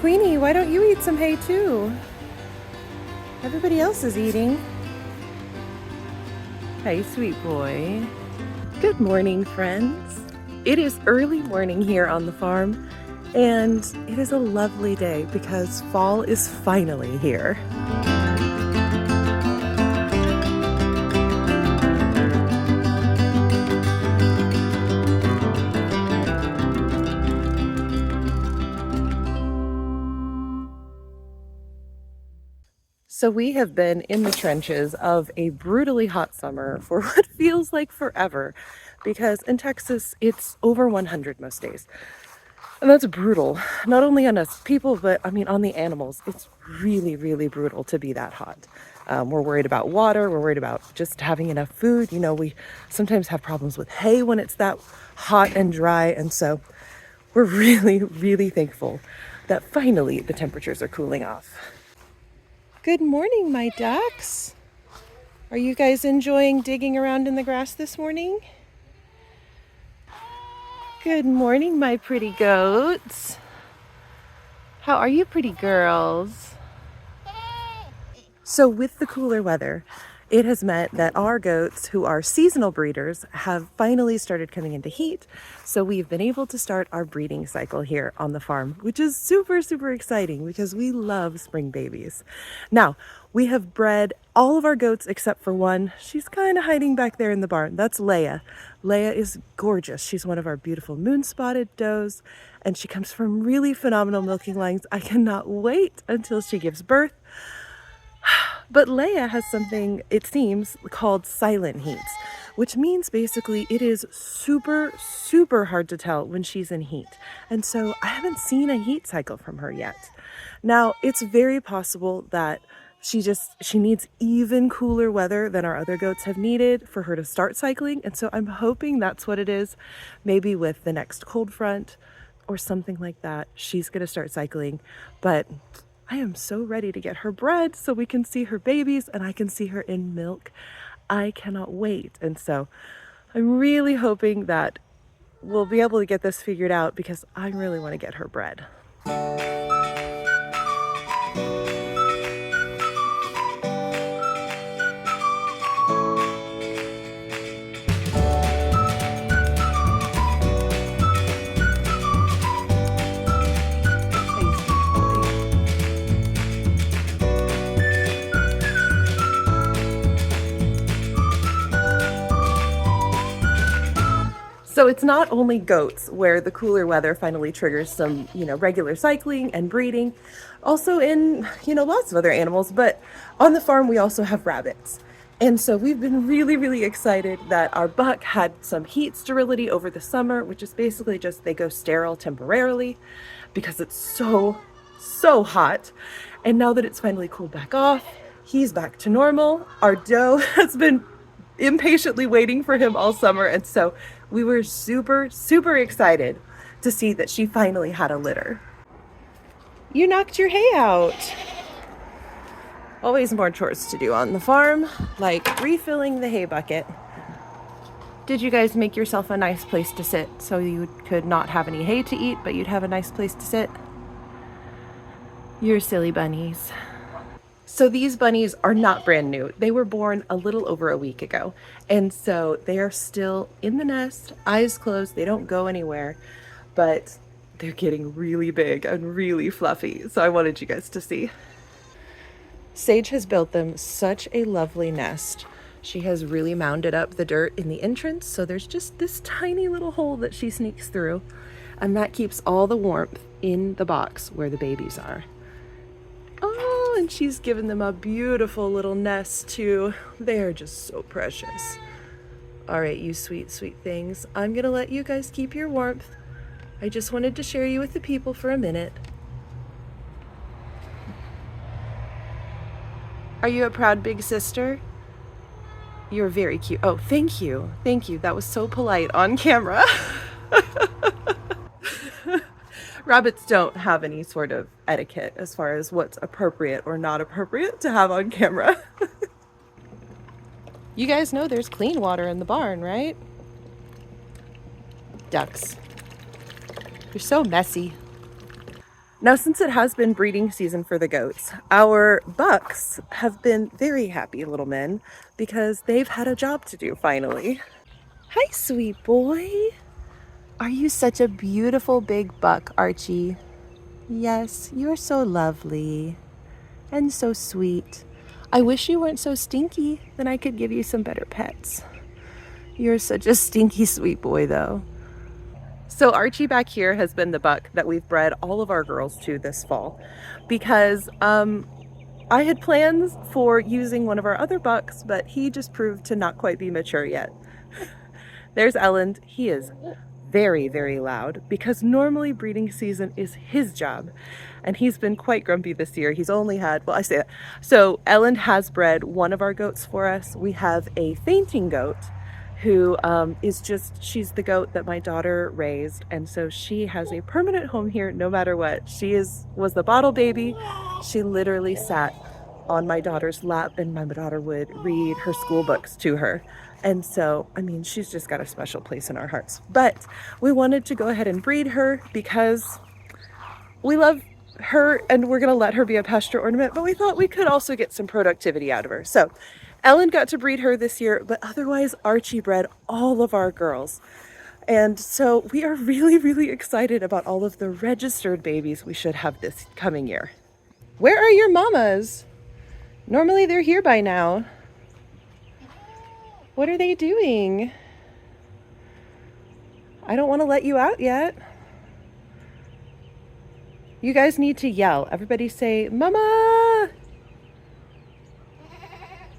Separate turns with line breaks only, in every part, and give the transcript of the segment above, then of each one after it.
Queenie, why don't you eat some hay too? Everybody else is eating. Hey, sweet boy. Good morning, friends. It is early morning here on the farm, and it is a lovely day because fall is finally here. So we have been in the trenches of a brutally hot summer for what feels like forever, because in Texas it's over 100 most days. And that's brutal, not only on us people, but I mean on the animals. It's really, really brutal to be that hot. We're worried about water, we're worried about just having enough food. You know, we sometimes have problems with hay when it's that hot and dry, and so we're really, really thankful that finally the temperatures are cooling off. Good morning, my ducks. Are you guys enjoying digging around in the grass this morning? Good morning, my pretty goats. How are you, pretty girls? So with the cooler weather, it has meant that our goats, who are seasonal breeders, have finally started coming into heat. So we've been able to start our breeding cycle here on the farm, which is super, super exciting because we love spring babies. Now, we have bred all of our goats except for one. She's kind of hiding back there in the barn. That's Leia. Leia is gorgeous. She's one of our beautiful moon-spotted does, and she comes from really phenomenal milking lines. I cannot wait until she gives birth. But Leia has something, it seems, called silent heats, which means basically it is super, super hard to tell when she's in heat. And so I haven't seen a heat cycle from her yet. Now, it's very possible that she needs even cooler weather than our other goats have needed for her to start cycling. And so I'm hoping that's what it is. Maybe with the next cold front or something like that, she's going to start cycling. But I am so ready to get her bred so we can see her babies and I can see her in milk. I cannot wait. And so I'm really hoping that we'll be able to get this figured out because I really want to get her bred. So it's not only goats where the cooler weather finally triggers some, regular cycling and breeding, also in, lots of other animals, but on the farm we also have rabbits. And so we've been really, really excited that our buck had some heat sterility over the summer, which is basically just they go sterile temporarily because it's so, so hot. And now that it's finally cooled back off, he's back to normal. Our doe has been impatiently waiting for him all summer, and so we were super, super excited to see that she finally had a litter. You knocked your hay out. Always more chores to do on the farm, like refilling the hay bucket. Did you guys make yourself a nice place to sit so you could not have any hay to eat, but you'd have a nice place to sit? You're silly bunnies. So these bunnies are not brand new. They were born a little over a week ago. And so they are still in the nest, eyes closed. They don't go anywhere, but they're getting really big and really fluffy. So I wanted you guys to see. Sage has built them such a lovely nest. She has really mounded up the dirt in the entrance. So there's just this tiny little hole that she sneaks through. And that keeps all the warmth in the box where the babies are. Oh, and she's given them a beautiful little nest too. They are just so precious. All right, you sweet, sweet things. I'm gonna let you guys keep your warmth. I just wanted to share you with the people for a minute. Are you a proud big sister? You're very cute. Oh, thank you. Thank you. That was so polite on camera. Rabbits don't have any sort of etiquette as far as what's appropriate or not appropriate to have on camera. You guys know there's clean water in the barn, right? Ducks. You're so messy. Now, since it has been breeding season for the goats, our bucks have been very happy little men because they've had a job to do finally. Hi, sweet boy. Are you such a beautiful big buck, Archie? Yes, you're so lovely and so sweet. I wish you weren't so stinky, then I could give you some better pets. You're such a stinky sweet boy, though. So Archie back here has been the buck that we've bred all of our girls to this fall because I had plans for using one of our other bucks, but he just proved to not quite be mature yet. There's Ellen. He is very, very loud because normally breeding season is his job. And he's been quite grumpy this year. He's only had, well, I say that. So Ellen has bred one of our goats for us. We have a fainting goat who is just, she's the goat that my daughter raised. And so she has a permanent home here no matter what. Was the bottle baby. She literally sat on my daughter's lap and my daughter would read her school books to her. And so, I mean, she's just got a special place in our hearts. But we wanted to go ahead and breed her because we love her and we're going to let her be a pasture ornament, but we thought we could also get some productivity out of her. So Ellen got to breed her this year, but otherwise Archie bred all of our girls. And so we are really, really excited about all of the registered babies we should have this coming year. Where are your mamas? Normally they're here by now. What are they doing? I don't want to let you out yet. You guys need to yell. Everybody say, Mama!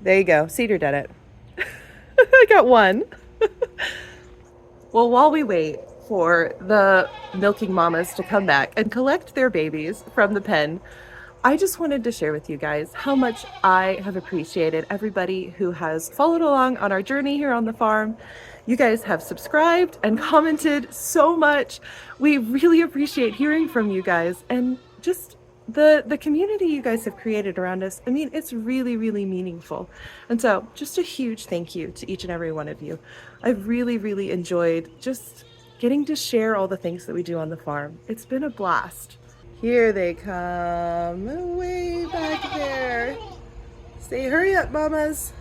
There you go. Cedar did it. I got one. Well, while we wait for the milking mamas to come back and collect their babies from the pen, I just wanted to share with you guys how much I have appreciated everybody who has followed along on our journey here on the farm. You guys have subscribed and commented so much. We really appreciate hearing from you guys and just the community you guys have created around us. I mean, it's really, really meaningful. And so just a huge thank you to each and every one of you. I've really, really enjoyed just getting to share all the things that we do on the farm. It's been a blast. Here they come, way back there. Say, hurry up, mamas.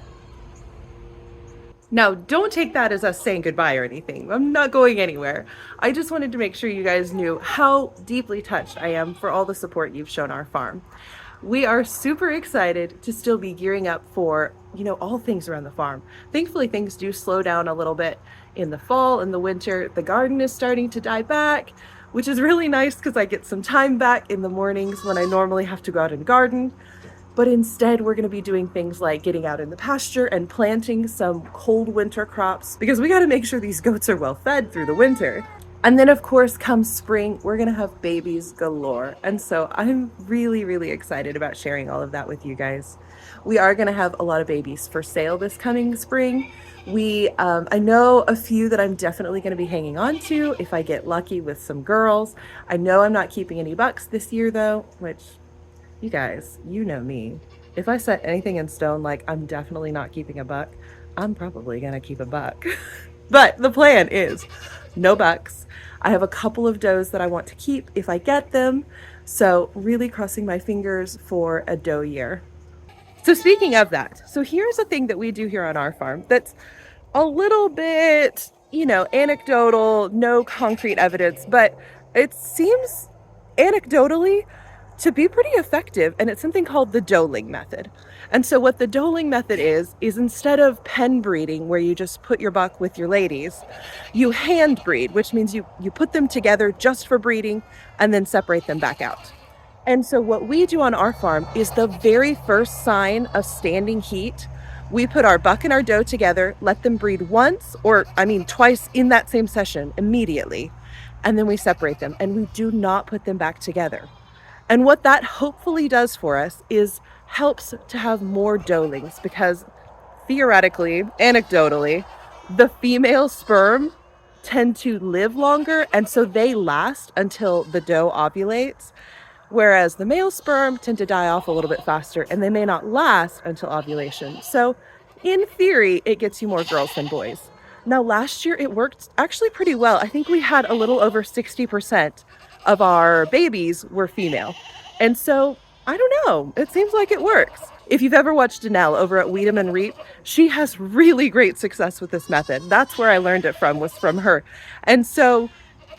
Now, don't take that as us saying goodbye or anything. I'm not going anywhere. I just wanted to make sure you guys knew how deeply touched I am for all the support you've shown our farm. We are super excited to still be gearing up for, all things around the farm. Thankfully, things do slow down a little bit in the fall and the winter. The garden is starting to die back, which is really nice because I get some time back in the mornings when I normally have to go out and garden. But instead, we're going to be doing things like getting out in the pasture and planting some cold winter crops because we got to make sure these goats are well fed through the winter. And then, of course, come spring, we're going to have babies galore. And so I'm really, really excited about sharing all of that with you guys. We are going to have a lot of babies for sale this coming spring. I know a few that I'm definitely going to be hanging on to if I get lucky with some girls. I know I'm not keeping any bucks this year, though, which... You guys, you know me. If I set anything in stone, like I'm definitely not keeping a buck, I'm probably gonna keep a buck. But the plan is no bucks. I have a couple of does that I want to keep if I get them. So really crossing my fingers for a doe year. So speaking of that, so here's a thing that we do here on our farm that's a little bit, anecdotal, no concrete evidence, but it seems anecdotally to be pretty effective, and it's something called the DOELING Method. And so what the DOELING Method is instead of pen breeding, where you just put your buck with your ladies, you hand breed, which means you put them together just for breeding and then separate them back out. And so what we do on our farm is the very first sign of standing heat, we put our buck and our doe together, let them breed once, twice in that same session immediately, and then we separate them, and we do not put them back together. And what that hopefully does for us is helps to have more doelings because theoretically, anecdotally, the female sperm tend to live longer and so they last until the doe ovulates, whereas the male sperm tend to die off a little bit faster and they may not last until ovulation. So in theory, it gets you more girls than boys. Now last year it worked actually pretty well. I think we had a little over 60% of our babies were female. And so, I don't know, it seems like it works. If you've ever watched Danelle over at Weed'em and Reap, she has really great success with this method. That's where I learned it from, was from her. And so,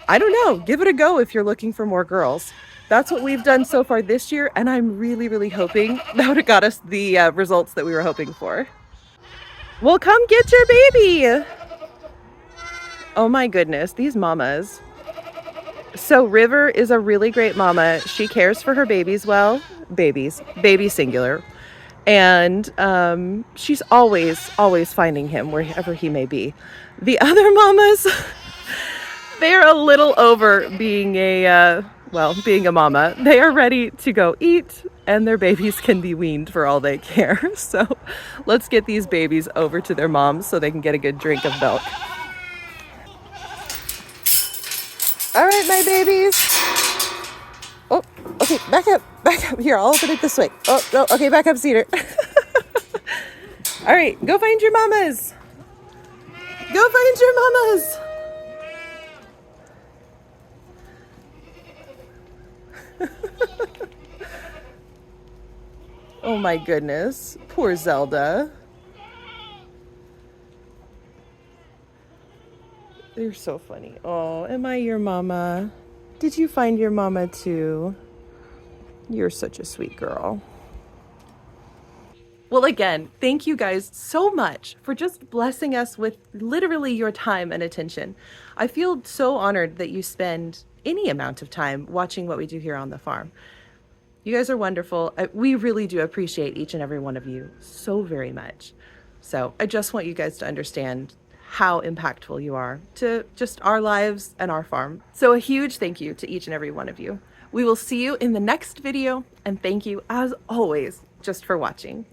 I don't know, give it a go if you're looking for more girls. That's what we've done so far this year, and I'm really, really hoping that would have got us the results that we were hoping for. Well, come get your baby. Oh my goodness, these mamas. So River is a really great mama. She cares for her babies well. Baby singular. And she's always finding him wherever he may be. The other mamas, they're a little over being being a mama. They are ready to go eat, and their babies can be weaned for all they care. So let's get these babies over to their moms so they can get a good drink of milk. All right, my babies. Oh, okay, back up. Here, I'll open it this way. Oh, no, okay, back up, Cedar. All right, go find your mamas. Go find your mamas. Oh my goodness, poor Zelda. They're so funny. Oh, am I your mama? Did you find your mama too? You're such a sweet girl. Well, again, thank you guys so much for just blessing us with literally your time and attention. I feel so honored that you spend any amount of time watching what we do here on the farm. You guys are wonderful. We really do appreciate each and every one of you so very much. So I just want you guys to understand how impactful you are to just our lives and our farm. So a huge thank you to each and every one of you. We will see you in the next video, and thank you as always just for watching.